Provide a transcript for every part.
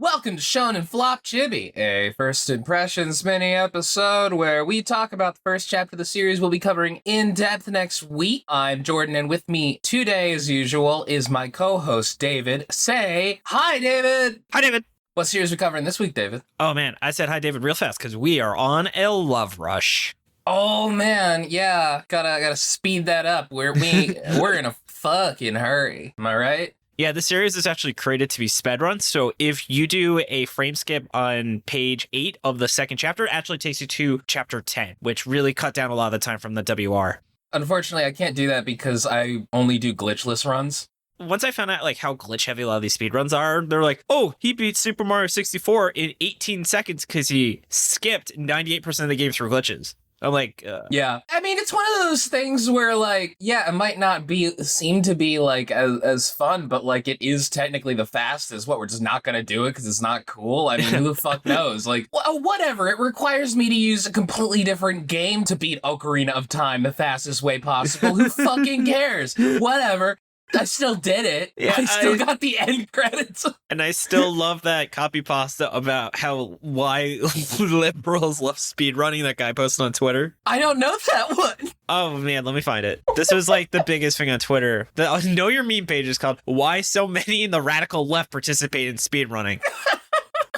Welcome to Shonen Flop Chibi, a first impressions mini episode where we talk about the first chapter of the series we'll be covering in depth next week. I'm Jordan, and with me today, as usual, is my co-host David. Say hi, David. Hi, David. What series are we covering this week, David? Oh man, I said hi, David, real fast because we are on a love rush. Oh man, yeah, gotta speed that up. We're in a fucking hurry. Am I right? Yeah, the series is actually created to be sped run, so if you do a frame skip on page 8 of the second chapter, it actually takes you to chapter 10, which really cut down a lot of the time from the WR. Unfortunately, I can't do that because I only do glitchless runs. Once I found out like how glitch heavy a lot of these speedruns are, they're like, oh, he beat Super Mario 64 in 18 seconds because he skipped 98% of the game through glitches. I'm like, yeah. I mean, it's one of those things where, like, yeah, it might not seem to be, like, as fun, but, like, it is technically the fastest. What, we're just not gonna do it because it's not cool? I mean, who the fuck knows? Like, whatever. It requires me to use a completely different game to beat Ocarina of Time the fastest way possible. Who fucking cares? Whatever. I still did it. Yeah, I still got the end credits. And I still love that copy pasta about why liberals love speedrunning that guy posted on Twitter. I don't know that one. Oh man, let me find it. This was like the biggest thing on Twitter. The Know Your Meme page is called Why So Many in the Radical Left Participate in Speedrunning.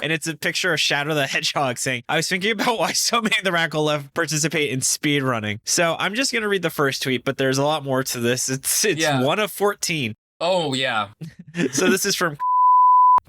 And it's a picture of Shadow the Hedgehog saying, I was thinking about why so many of the radical left participate in speedrunning. So I'm just going to read the first tweet, but there's a lot more to this. It's one of 14. Oh, yeah. So this is from...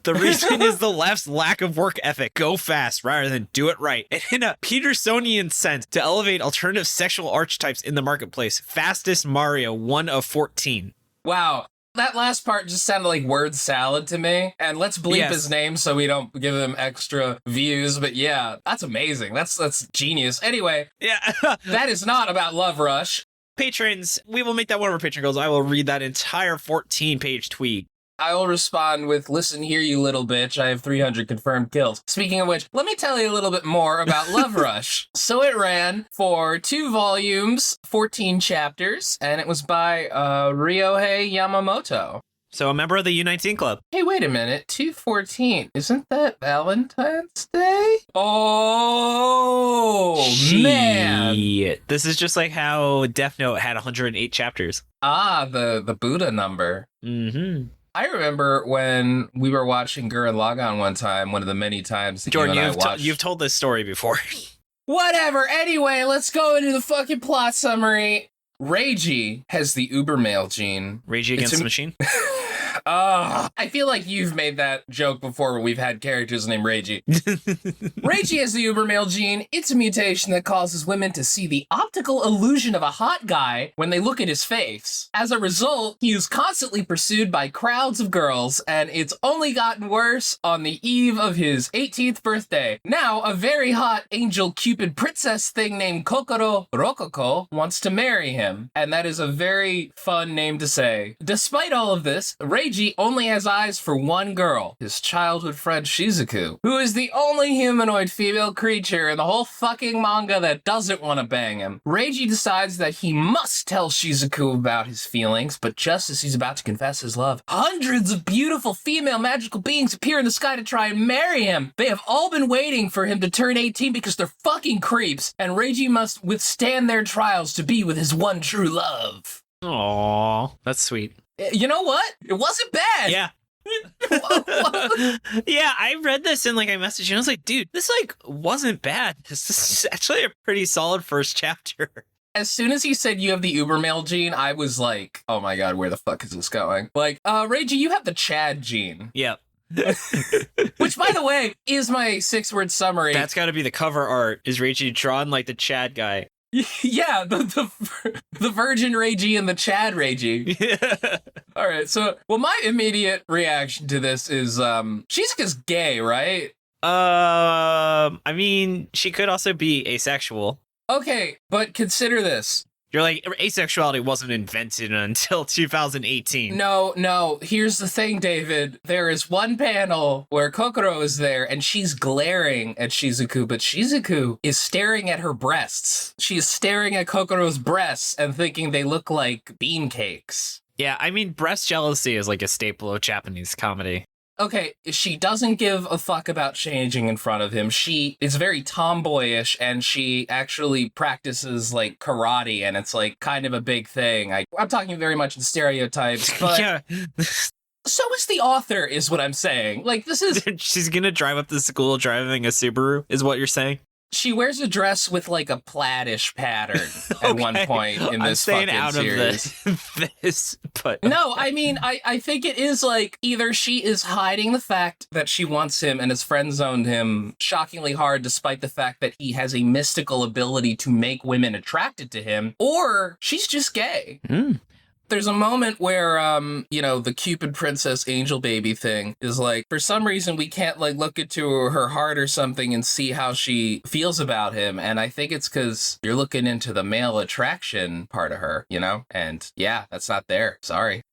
The reason is the left's lack of work ethic. Go fast rather than do it right. And in a Petersonian sense, to elevate alternative sexual archetypes in the marketplace. Fastest Mario, 1 of 14. Wow. That last part just sounded like word salad to me. And let's bleep his name so we don't give him extra views. But yeah, that's amazing. That's genius. Anyway, yeah, that is not about Love Rush. Patrons, we will make that one of our Patreon goals. I will read that entire 14-page tweet. I will respond with, listen here, you little bitch, I have 300 confirmed kills. Speaking of which, let me tell you a little bit more about Love Rush. So it ran for 2 volumes, 14 chapters, and it was by Ryouhei Yamamoto. So a member of the U19 Club. Hey, wait a minute, 2/14, isn't that Valentine's Day? Oh, man. This is just like how Death Note had 108 chapters. Ah, the Buddha number. Mm-hmm. I remember when we were watching Gurren Lagann one time, one of the many times that Jordan, you've told this story before. Whatever. Anyway, let's go into the fucking plot summary. Reiji has the Ubermale gene. Reiji against the machine? I feel like you've made that joke before when we've had characters named Reiji. Reiji has the Ubermale gene. It's a mutation that causes women to see the optical illusion of a hot guy when they look at his face. As a result, he is constantly pursued by crowds of girls, and it's only gotten worse on the eve of his 18th birthday. Now, a very hot angel cupid princess thing named Kokoro Rokoko wants to marry him, and that is a very fun name to say. Despite all of this, Reiji only has eyes for one girl, his childhood friend Shizuku, who is the only humanoid female creature in the whole fucking manga that doesn't want to bang him. Reiji decides that he must tell Shizuku about his feelings, but just as he's about to confess his love, hundreds of beautiful female magical beings appear in the sky to try and marry him. They have all been waiting for him to turn 18 because they're fucking creeps, and Reiji must withstand their trials to be with his one true love. Aww, that's sweet. You know what? It wasn't bad. Yeah. Yeah, I read this and like I messaged you and I was like, dude, this like wasn't bad. This is actually a pretty solid first chapter. As soon as he said you have the Ubermale gene, I was like, oh my god, where the fuck is this going? Like, Reiji, you have the Chad gene. Yep. Which, by the way, is my 6-word summary. That's got to be the cover art. Is Reiji drawn like the Chad guy? Yeah, the Virgin Reiji and the Chad Reiji. Yeah. All right, so, well, my immediate reaction to this is, Shizuku's gay, right? I mean, she could also be asexual. Okay, but consider this. You're like, asexuality wasn't invented until 2018. No. Here's the thing, David. There is one panel where Kokoro is there and she's glaring at Shizuku, but Shizuku is staring at her breasts. She's staring at Kokoro's breasts and thinking they look like bean cakes. Yeah, I mean, breast jealousy is like a staple of Japanese comedy. Okay, she doesn't give a fuck about changing in front of him. She is very tomboyish, and she actually practices, like, karate, and it's, like, kind of a big thing. I'm talking very much in stereotypes, but... Yeah. So is the author, is what I'm saying. Like, this is... She's gonna drive up to school driving a Subaru, is what you're saying? She wears a dress with, like, a plaid-ish pattern at one point in this fucking series. Of this, but... No, I mean, I think it is, like, either she is hiding the fact that she wants him and has friend-zoned him shockingly hard despite the fact that he has a mystical ability to make women attracted to him, or she's just gay. There's a moment where, the Cupid princess angel baby thing is like, for some reason, we can't, like, look into her heart or something and see how she feels about him. And I think it's because you're looking into the male attraction part of her, you know? And yeah, that's not there. Sorry.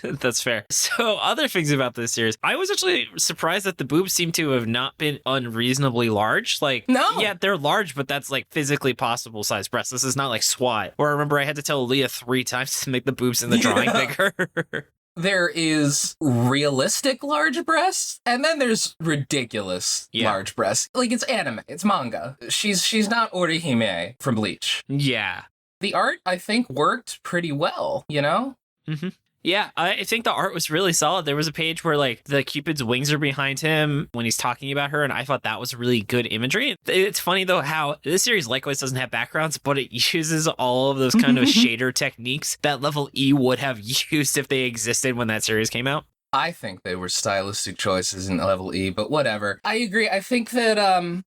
That's fair. So other things about this series, I was actually surprised that the boobs seem to have not been unreasonably large. Like, no, yeah, they're large, but that's like physically possible size breasts. This is not like SWAT. Or I remember I had to tell Leah 3 times to make the boobs in the drawing bigger. There is realistic large breasts, and then there's ridiculous large breasts. Like, it's anime, it's manga. She's not Orihime from Bleach. Yeah. The art, I think, worked pretty well, you know? Mm-hmm. Yeah, I think the art was really solid. There was a page where, like, the Cupid's wings are behind him when he's talking about her, and I thought that was really good imagery. It's funny, though, how this series likewise doesn't have backgrounds, but it uses all of those kind of shader techniques that Level E would have used if they existed when that series came out. I think they were stylistic choices in Level E, but whatever. I agree. I think that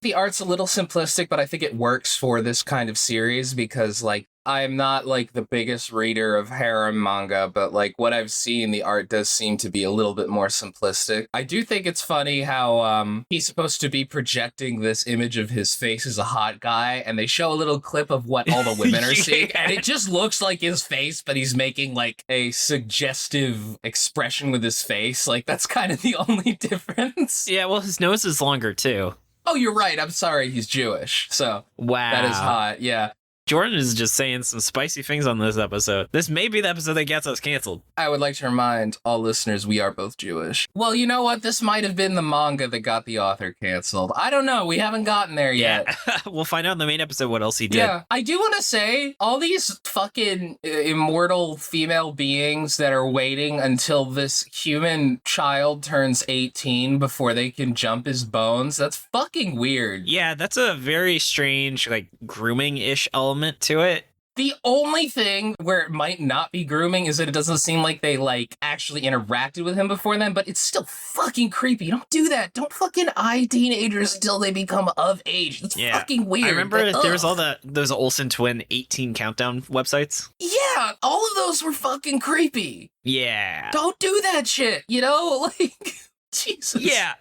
the art's a little simplistic, but I think it works for this kind of series because, like, I'm not, like, the biggest reader of harem manga, but, like, what I've seen, the art does seem to be a little bit more simplistic. I do think it's funny how he's supposed to be projecting this image of his face as a hot guy, and they show a little clip of what all the women are seeing, and it just looks like his face, but he's making, like, a suggestive expression with his face. Like, that's kind of the only difference. Yeah, well, his nose is longer, too. Oh, you're right. I'm sorry. He's Jewish. So, wow. That is hot. Yeah. Jordan is just saying some spicy things on this episode. This may be the episode that gets us canceled. I would like to remind all listeners we are both Jewish. Well, you know what? This might have been the manga that got the author canceled. I don't know. We haven't gotten there yet. Yeah. We'll find out in the main episode what else he did. Yeah. I do want to say, all these fucking immortal female beings that are waiting until this human child turns 18 before they can jump his bones, that's fucking weird. Yeah, that's a very strange, like, grooming-ish element to it. The only thing where it might not be grooming is that it doesn't seem like they, like, actually interacted with him before then, but it's still fucking creepy. Don't do that. Don't fucking eye teenagers until they become of age. It's fucking weird. I remember there was all those Olsen twin 18 countdown websites. Yeah, all of those were fucking creepy. Yeah. Don't do that shit, you know? Like, Jesus. Yeah.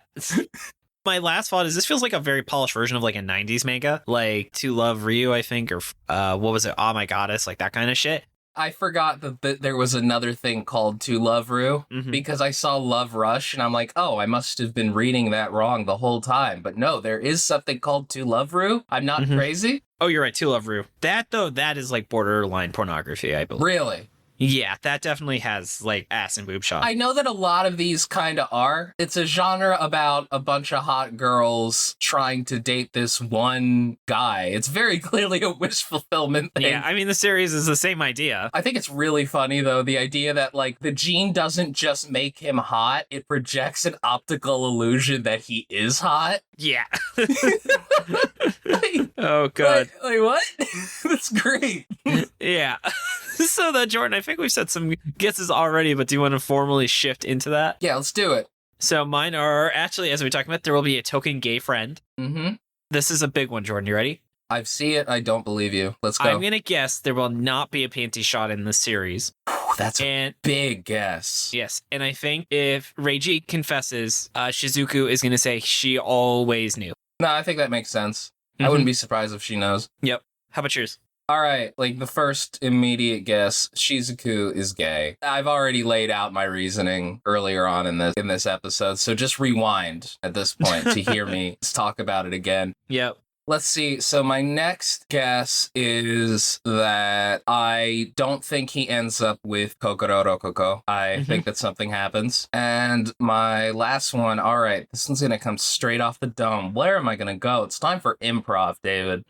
My last thought is this feels like a very polished version of like a 90s manga, like To Love Ryu, I think, or what was it? Oh My Goddess, like that kind of shit. I forgot that there was another thing called To Love Ryu because I saw Love Rush and I'm like, oh, I must have been reading that wrong the whole time. But no, there is something called To Love Ryu. I'm not crazy. Oh, you're right. To Love Ryu. That, though, that is like borderline pornography, I believe. Really? Yeah, that definitely has, like, ass and boob shot. I know that a lot of these kind of are. It's a genre about a bunch of hot girls trying to date this one guy. It's very clearly a wish fulfillment thing. Yeah, I mean, the series is the same idea. I think it's really funny, though, the idea that, like, the gene doesn't just make him hot, it projects an optical illusion that he is hot. Yeah. Like, oh, God. Like what? That's great. Yeah. So, Jordan, I think we've said some guesses already, but do you want to formally shift into that? Yeah, let's do it. So mine are, actually, as we talked about, there will be a token gay friend. Mm-hmm. This is a big one, Jordan. You ready? I see it. I don't believe you. Let's go. I'm going to guess there will not be a panty shot in this series. That's a big guess. Yes, and I think if Reiji confesses, Shizuku is going to say she always knew. No, I think that makes sense. I wouldn't be surprised if she knows. Yep. How about yours? All right, like the first immediate guess, Shizuku is gay. I've already laid out my reasoning earlier on in this episode, so just rewind at this point to hear me talk about it again. Yep. Let's see. So my next guess is that I don't think he ends up with Kokoro Rokoko. I think that something happens. And my last one, all right, this one's going to come straight off the dome. Where am I going to go? It's time for improv, David.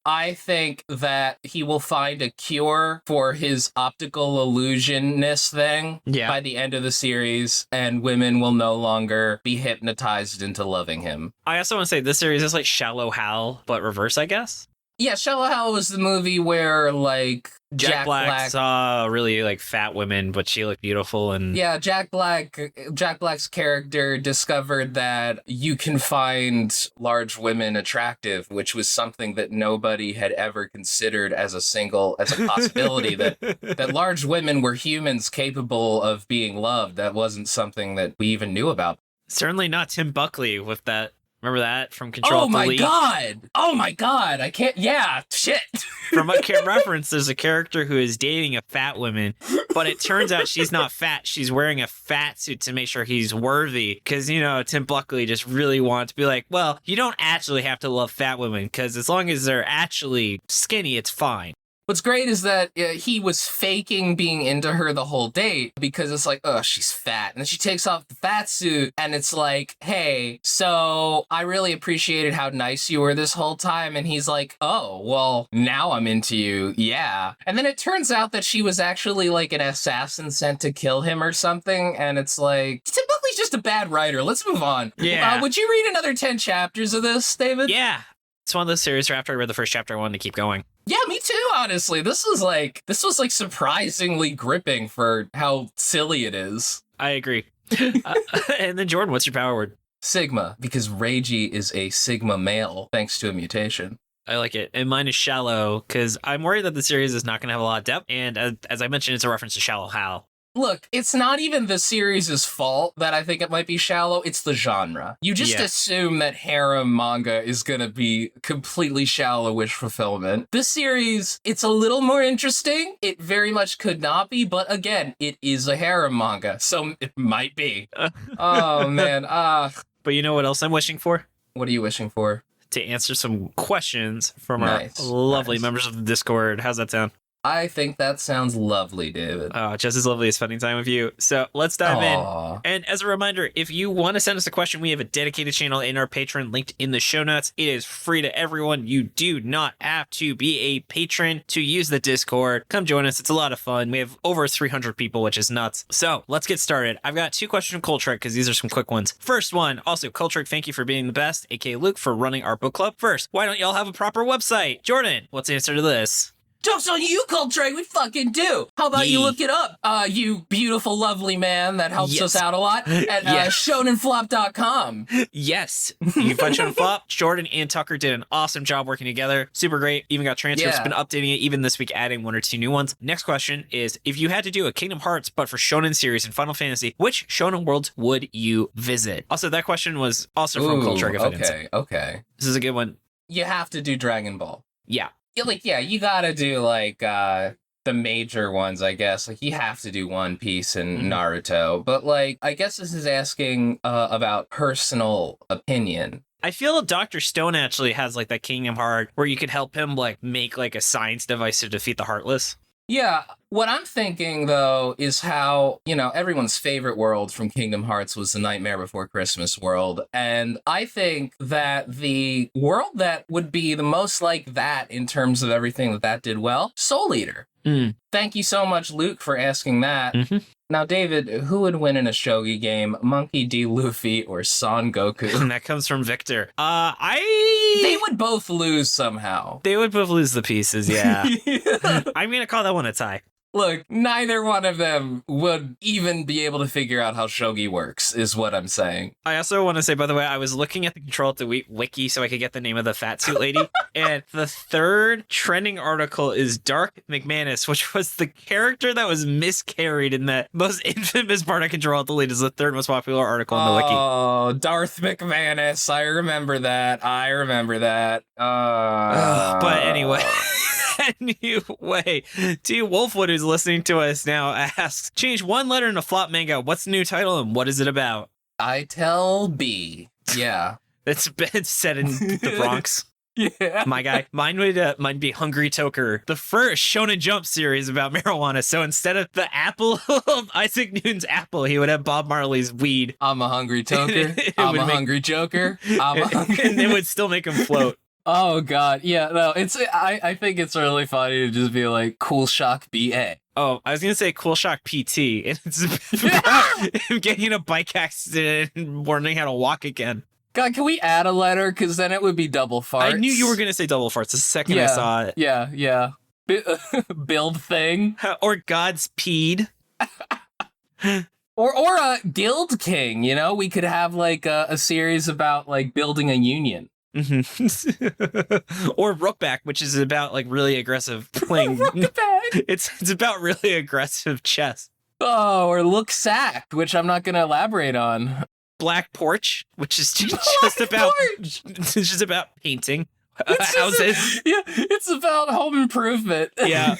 I think that he will find a cure for his optical illusionness thing by the end of the series, and women will no longer be hypnotized into loving him. I also want to say this series is like Shallow Hal, but reverse, I guess. Yeah, Shallow Hal was the movie where, like, Jack Black saw really, like, fat women, but she looked beautiful. And yeah, Jack Black's character discovered that you can find large women attractive, which was something that nobody had ever considered as a possibility, that large women were humans capable of being loved. That wasn't something that we even knew about. Certainly not Tim Buckley with that. Remember that from Control? Oh my god! I can't. Yeah, shit. From a reference, there's a character who is dating a fat woman, but it turns out she's not fat. She's wearing a fat suit to make sure he's worthy. Because, you know, Tim Buckley just really wants to be like, well, you don't actually have to love fat women, because as long as they're actually skinny, it's fine. What's great is that he was faking being into her the whole date, because it's like, oh, she's fat. And then she takes off the fat suit and it's like, hey, so I really appreciated how nice you were this whole time. And he's like, oh, well, now I'm into you. Yeah. And then it turns out that she was actually like an assassin sent to kill him or something. And it's like, Tim Buckley's just a bad writer. Let's move on. Yeah. Would you read another 10 chapters of this, David? Yeah. It's one of those series where after I read the first chapter, I wanted to keep going. Yeah, me too, honestly. This was like surprisingly gripping for how silly it is. I agree. And then Jordan, what's your power word? Sigma, because Reiji is a Sigma male thanks to a mutation. I like it. And mine is Shallow, because I'm worried that the series is not going to have a lot of depth. And as I mentioned, it's a reference to Shallow Hal. Look, it's not even the series' fault that I think it might be shallow. It's the genre. You just assume that harem manga is going to be completely shallow wish fulfillment. This series, it's a little more interesting. It very much could not be, but again, it is a harem manga, so it might be. Oh, man. But you know what else I'm wishing for? What are you wishing for? To answer some questions from our lovely members of the Discord. How's that sound? I think that sounds lovely, David. Oh, just as lovely as spending time with you. So let's dive in. And as a reminder, if you want to send us a question, we have a dedicated channel in our Patreon linked in the show notes. It is free to everyone. You do not have to be a patron to use the Discord. Come join us. It's a lot of fun. We have over 300 people, which is nuts. So let's get started. I've got 2 questions from Coltrick because these are some quick ones. First one, also Coltrick, thank you for being the best, aka Luke, for running our book club. First, why don't y'all have a proper website? Jordan, what's the answer to this? Joke's on you, Coltrane. We fucking do. How about you look it up? You beautiful, lovely man that helps us out a lot at shonenflop.com. Yes. You can find Shonen Flop. Jordan and Tucker did an awesome job working together. Super great. Even got transcripts. Been updating it even this week, adding 1 or 2 new ones. Next question is, if you had to do a Kingdom Hearts but for Shonen series and Final Fantasy, which Shonen worlds would you visit? Also, that question was also from Coltrane. Okay. This is a good one. You have to do Dragon Ball. Yeah. You gotta do, like, the major ones, I guess. Like, you have to do One Piece and Naruto. But, like, I guess this is asking about personal opinion. I feel Dr. Stone actually has, like, that Kingdom Heart where you could help him, like, make, like, a science device to defeat the Heartless. Yeah, what I'm thinking, though, is how, everyone's favorite world from Kingdom Hearts was the Nightmare Before Christmas world. And I think that the world that would be the most like that in terms of everything that did well, Soul Eater. Thank you so much, Luke, for asking that. Now, David, who would win in a shogi game, Monkey D. Luffy or Son Goku? And that comes from Victor. They would both lose somehow. They would both lose the pieces, yeah. I'm going to call that one a tie. Look, neither one of them would even be able to figure out how shogi works, is what I'm saying. I also want to say, by the way, I was looking at the Control Alt Delete wiki so I could get the name of the fat suit lady. And the 3rd trending article is Dark McManus, which was the character that was miscarried in that most infamous part of Control Alt Delete is the 3rd most popular article in the wiki. Oh, Darth McManus. I remember that. But anyway... Anyway, T. Wolfwood, who's listening to us now, asks, change 1 letter in a flop manga. What's the new title and what is it about? I tell B. Yeah. It's been set in the Bronx. Yeah. My guy, mine would be Hungry Toker, the first Shonen Jump series about marijuana. So instead of the apple of Isaac Newton's apple, he would have Bob Marley's weed. I'm a hungry toker. I'm a hungry joker. I'm a hungry... And it would still make him float. Oh God, yeah, no, I think it's really funny to just be like, Cool Shock BA. Oh, I was gonna say Cool Shock PT, and it's about him getting in a bike accident and learning how to walk again. God, can we add a letter? Because then it would be double farts. I knew you were gonna say double farts the second I saw it. Yeah. Build thing. Or God's peed. Or a Guild King, you know? We could have like a series about like building a union. Mm-hmm. Or Rookback, which is about like really aggressive playing. It's about really aggressive chess. Oh, or Look Sacked, which I'm not going to elaborate on. Black Porch, which is just about painting houses. It's about home improvement. Yeah.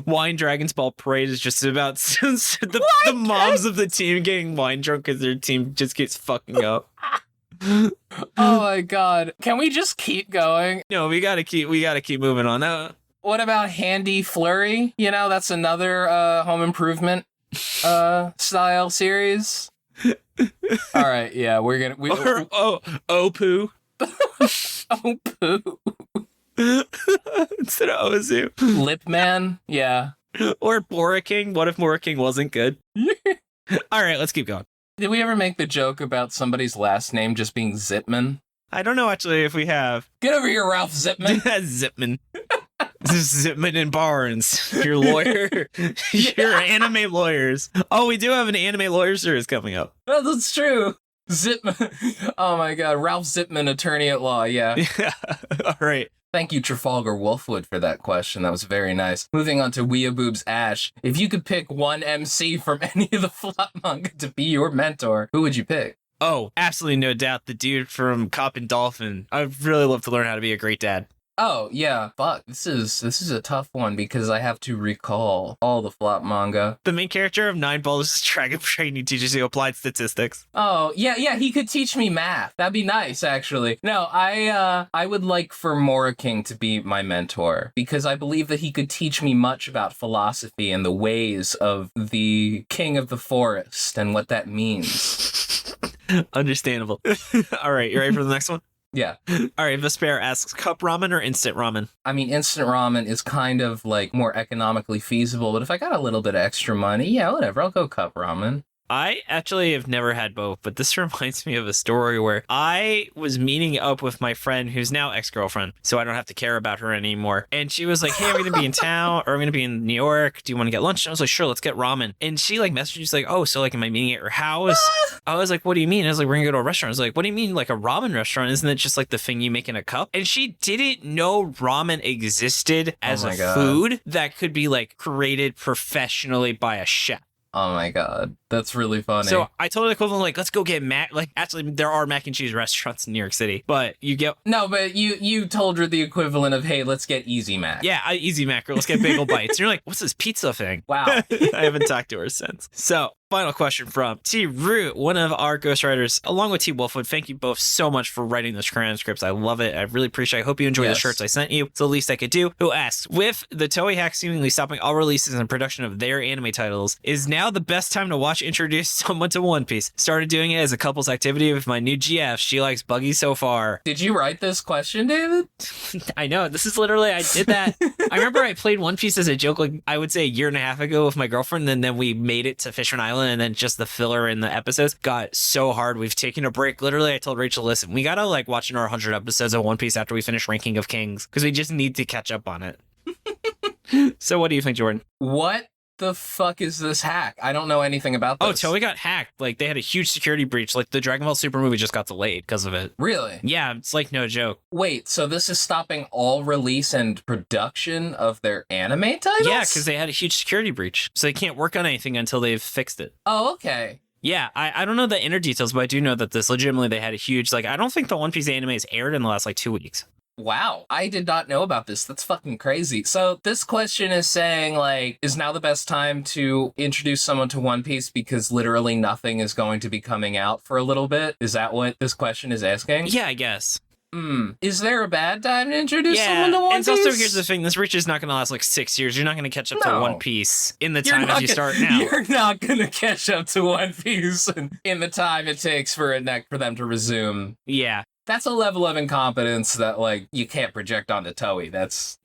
Wine Dragon's Ball Parade is just about the moms of the team getting wine drunk because their team just gets fucking up. Oh my God. Can we just keep going? No, we gotta keep moving on. What about Handy Flurry? You know, that's another home improvement style series. All right, yeah, we're gonna Opoo. Opoo. Instead of Ozu. Lip Man, yeah. Or Bora King. What if Bora King wasn't good? All right, let's keep going. Did we ever make the joke about somebody's last name just being Zipman? I don't know, actually, if we have. Get over here, Ralph Zipman. Zipman. Zipman and Barnes, your lawyer, your anime lawyers. Oh, we do have an anime lawyer series coming up. Oh, that's true. Zipman. Oh my God, Ralph Zipman, attorney at law. Yeah. All right. Thank you, TrafalagarWolfwood, for that question. That was very nice. Moving on to Weeaboob's Ash. If you could pick one MC from any of the flop manga to be your mentor, who would you pick? Oh, absolutely no doubt. The dude from Cop and Dolphin. I'd really love to learn how to be a great dad. Oh, yeah. Fuck. This is a tough one because I have to recall all the flop manga. The main character of Nine Balls Dragon Training teaches you applied statistics. Oh, yeah, he could teach me math. That'd be nice, actually. No, I would like for Mora King to be my mentor because I believe that he could teach me much about philosophy and the ways of the king of the forest and what that means. Understandable. All right, you ready for the next one? Yeah. All right, Vesper asks, cup ramen or instant ramen? I mean, instant ramen is kind of like more economically feasible, but if I got a little bit of extra money, yeah, whatever, I'll go cup ramen. I actually have never had both, but this reminds me of a story where I was meeting up with my friend who's now ex-girlfriend, so I don't have to care about her anymore. And she was like, hey, I'm going to be in town, or I'm going to be in New York. Do you want to get lunch? And I was like, sure, let's get ramen. And she like messaged me, she's like, oh, so like, am I meeting at your house? I was like, what do you mean? I was like, we're going to go to a restaurant. I was like, what do you mean like a ramen restaurant? Isn't it just like the thing you make in a cup? And she didn't know ramen existed as a food that could be like created professionally by a chef. Oh my God, that's really funny. So I told the equivalent, like, let's go get mac. Like, actually, there are mac and cheese restaurants in New York City, but you get. No, but you told her the equivalent of, hey, let's get Easy Mac. Yeah, Easy Mac, or let's get Bagel Bites. And you're like, what's this pizza thing? Wow. I haven't talked to her since. So, final question from T. Root, one of our ghostwriters, along with T. Wolfwood. Thank you both so much for writing those transcripts. I love it. I really appreciate it. I hope you enjoy the shirts I sent you. It's the least I could do. Who asks, with the Toei hack seemingly stopping all releases and production of their anime titles, is now the best time to watch introduce someone to One Piece? Started doing it as a couple's activity with my new GF. She likes Buggy so far. Did you write this question, David? I know. This is literally, I did that. I remember I played One Piece as a joke, like I would say a year and a half ago with my girlfriend, and then we made it to Fisherman Island, and then just the filler in the episodes got so hard. We've taken a break. Literally, I told Rachel, listen, we gotta like watch our 100 episodes of One Piece after we finish Ranking of Kings, because we just need to catch up on it. So what do you think, Jordan? What the fuck is this hack? I don't know anything about this. Oh, Toei got hacked. Like, they had a huge security breach. Like, the Dragon Ball Super movie just got delayed because of it. Really? Yeah, it's like no joke. Wait, so this is stopping all release and production of their anime titles? Yeah, because they had a huge security breach. So they can't work on anything until they've fixed it. Oh, okay. Yeah, I don't know the inner details, but I do know that this legitimately, they had a huge, like, I don't think the One Piece anime has aired in the last, like, 2 weeks. Wow, I did not know about this. That's fucking crazy. So this question is saying, like, is now the best time to introduce someone to One Piece because literally nothing is going to be coming out for a little bit? Is that what this question is asking? Yeah, I guess. Is there a bad time to introduce someone to One and Piece? also, here's the thing. This reach is not going to last like 6 years. You're not going to catch up to One Piece in the time as you start now. You're not going to catch up to One Piece in the time it takes for them to resume. Yeah. That's a level of incompetence that, like, you can't project onto Toei. That's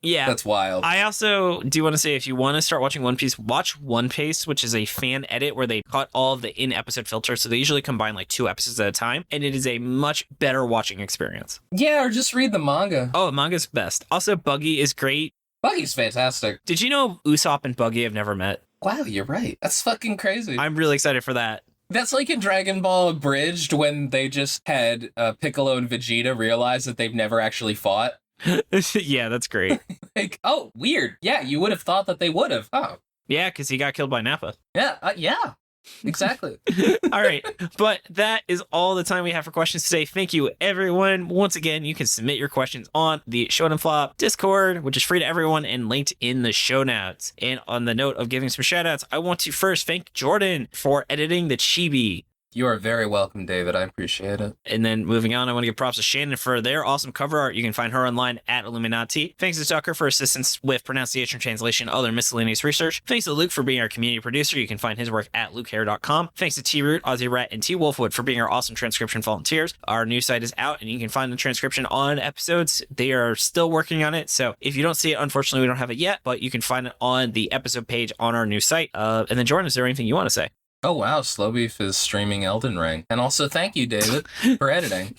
wild. I also do want to say, if you want to start watching One Piece, watch One Piece, which is a fan edit where they cut all of the in-episode filters. So they usually combine like 2 episodes at a time, and it is a much better watching experience. Yeah, or just read the manga. Oh, the manga's best. Also, Buggy is great. Buggy's fantastic. Did you know Usopp and Buggy have never met? Wow, you're right. That's fucking crazy. I'm really excited for that. That's like in Dragon Ball Abridged when they just had Piccolo and Vegeta realize that they've never actually fought. Yeah, that's great. Like, oh, weird. Yeah, you would have thought that they would have. Oh. Yeah, because he got killed by Nappa. Yeah, exactly. All right, but that is all the time we have for questions today. Thank you, everyone. Once again, you can submit your questions on the Shonen Flop Discord, which is free to everyone and linked in the show notes. And on the note of giving some shout-outs, I want to first thank Jordan for editing the Chibi. You are very welcome, David. I appreciate it. And then moving on, I want to give props to Shannon for their awesome cover art. You can find her online at Illuminati. Thanks to Tucker for assistance with pronunciation, translation, other miscellaneous research. Thanks to Luke for being our community producer. You can find his work at lukehair.com. Thanks to T-Root, OzyRat, and T-Wolfwood for being our awesome transcription volunteers. Our new site is out, and you can find the transcription on episodes. They are still working on it, so if you don't see it, unfortunately, we don't have it yet, but you can find it on the episode page on our new site. And then, Jordan, is there anything you want to say? Oh, wow. Slow Beef is streaming Elden Ring. And also, thank you, David, for editing.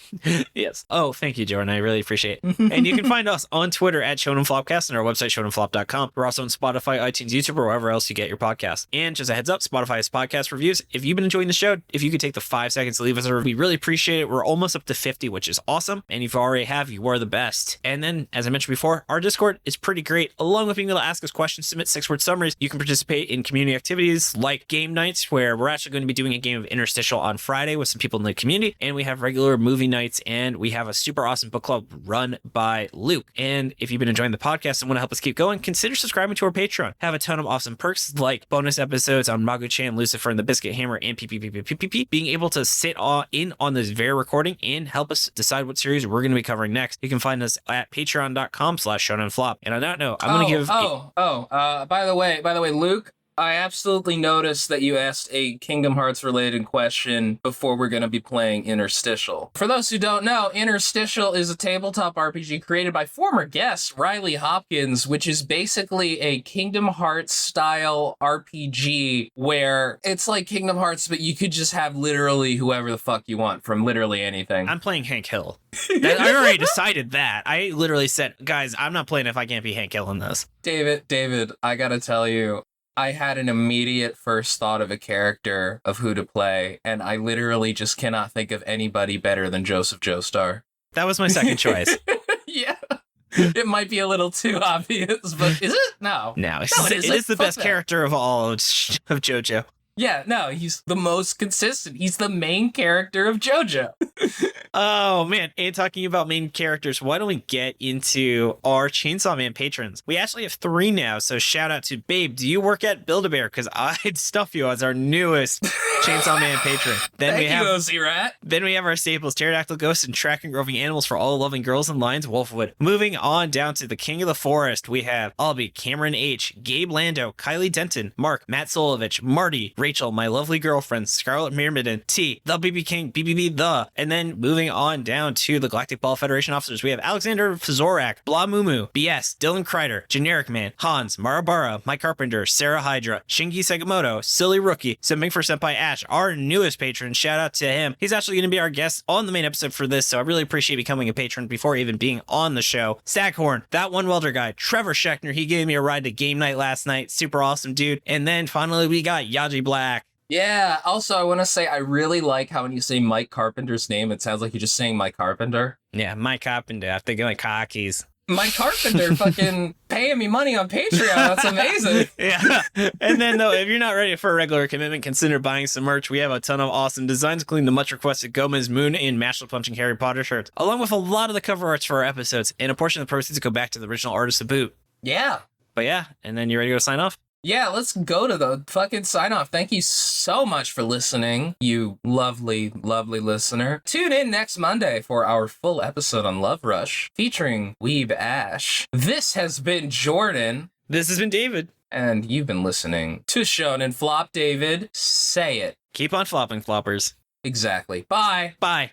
Yes. Oh, thank you, Jordan. I really appreciate it. And you can find us on Twitter at ShonenFlopcast and our website, ShonenFlop.com. We're also on Spotify, iTunes, YouTube, or wherever else you get your podcast. And just a heads up, Spotify has podcast reviews. If you've been enjoying the show, if you could take the 5 seconds to leave us a review, we really appreciate it. We're almost up to 50, which is awesome. And if you already have, you are the best. And then, as I mentioned before, our Discord is pretty great. Along with being able to ask us questions, submit 6-word summaries, you can participate in community activities like game nights, where we're actually going to be doing a game of Interstitial on Friday with some people in the community, and we have regular movie nights, and we have a super awesome book club run by Luke. And if you've been enjoying the podcast and want to help us keep going, consider subscribing to our Patreon. Have a ton of awesome perks like bonus episodes on Magu-chan, Lucifer, and the Biscuit Hammer, and PPPPPP. Being able to sit in on this very recording and help us decide what series we're going to be covering next. You can find us at patreon.com/shonenflop. And on that note, I'm going to give... By the way, Luke, I absolutely noticed that you asked a Kingdom Hearts related question before we're going to be playing Interstitial. For those who don't know, Interstitial is a tabletop RPG created by former guest Riley Hopkins, which is basically a Kingdom Hearts style RPG where it's like Kingdom Hearts, but you could just have literally whoever the fuck you want from literally anything. I'm playing Hank Hill. I already decided that. I literally said, guys, I'm not playing if I can't be Hank Hill in this. David, I gotta tell you, I had an immediate first thought of a character of who to play, and I literally just cannot think of anybody better than Joseph Joestar. That was my second choice. Yeah. It might be a little too obvious, but is it? No. No, it is the best character of all of JoJo. Yeah, no, he's the most consistent. He's the main character of JoJo. Oh, man. And talking about main characters, why don't we get into our Chainsaw Man patrons? We actually have 3 now, so shout out to Babe. Do you work at Build-A-Bear? Because I'd stuff you as our newest Chainsaw Man patron. Then Thank you, OzyRat. Then we have our staples, Pterodactyl Ghosts and Tracking Roving Animals for all loving girls and lions, Wolfwood. Moving on down to the King of the Forest, we have Albie, Cameron H., Gabe Lando, Kylie Denton, Mark, Matt Solovich, Marty, Rachel, my lovely girlfriend, Scarlet Myrmidon, T, the BB King, BBB the, and then moving on down to the Galactic Ball Federation officers, we have Alexander Fazorak, Blah Mumu, BS, Dylan Crider, Generic Man, Hans, Marabara, Mike Carpenter, Sarah Hydra, Shingi Sagamoto, Silly Rookie, Subbing for Senpai Ash, our newest patron. Shout out to him. He's actually going to be our guest on the main episode for this, so I really appreciate becoming a patron before even being on the show. Staghorn, That One Welder Guy, Trevor Schechner, he gave me a ride to game night last night. Super awesome dude. And then finally we got Yaji Black. Yeah, also I want to say I really like how when you say Mike Carpenter's name, it sounds like you're just saying Mike Carpenter. Yeah, Mike Carpenter. I think like cockies. Mike Carpenter fucking paying me money on Patreon. That's amazing. Yeah. And then, though, if you're not ready for a regular commitment, consider buying some merch. We have a ton of awesome designs, including the much requested Gomez Moon and Mashley Punching Harry Potter shirts, along with a lot of the cover arts for our episodes, and a portion of the proceeds go back to the original artist of boot. Yeah. But yeah, and then you ready to go sign off? Yeah, let's go to the fucking sign off. Thank you so much for listening, you lovely, lovely listener. Tune in next Monday for our full episode on Love Rush featuring Weeb Ash. This has been Jordan. This has been David. And you've been listening to Shonen Flop. David, say it. Keep on flopping, floppers. Exactly. Bye. Bye.